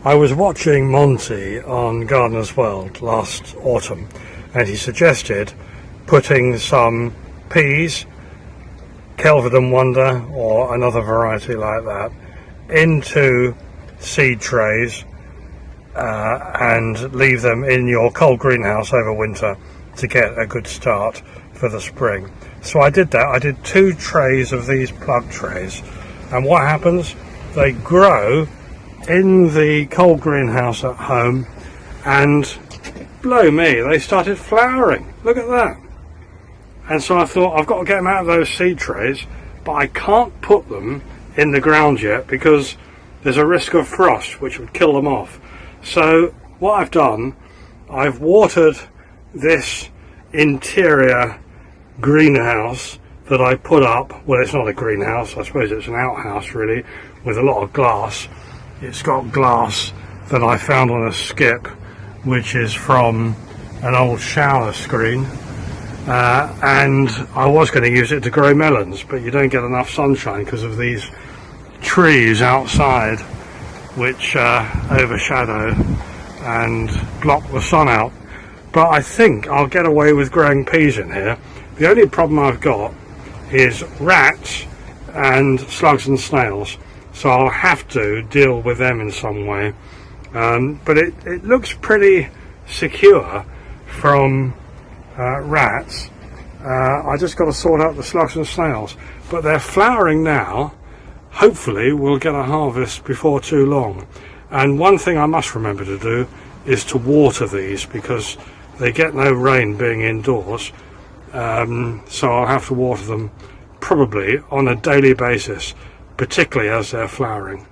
I was watching Monty on Gardener's World last autumn, and he suggested putting some peas, Kelvedon Wonder or another variety like that, into seed trays and leave them in your cold greenhouse over winter to get a good start for the spring. So I did that. I did 2 trays of these plug trays, and what happens? They grow in the cold greenhouse at home, and blow me, they started flowering. Look at that. And so I thought, I've got to get them out of those seed trays, but I can't put them in the ground yet because there's a risk of frost which would kill them off. So what I've done, I've watered this interior greenhouse that I put up. Well, it's not a greenhouse, I suppose it's an outhouse really, with a lot of glass. It's got glass that I found on a skip, which is from an old shower screen, and I was going to use it to grow melons, but you don't get enough sunshine because of these trees outside which overshadow and block the sun out. But I think I'll get away with growing peas in here. The only problem I've got is rats and slugs and snails, so I'll have to deal with them in some way. But it looks pretty secure from rats. I just got to sort out the slugs and snails, but they're flowering now. Hopefully we'll get a harvest before too long. And one thing I must remember to do is to water these, because they get no rain being indoors, so I'll have to water them probably on a daily basis, particularly as they're flowering.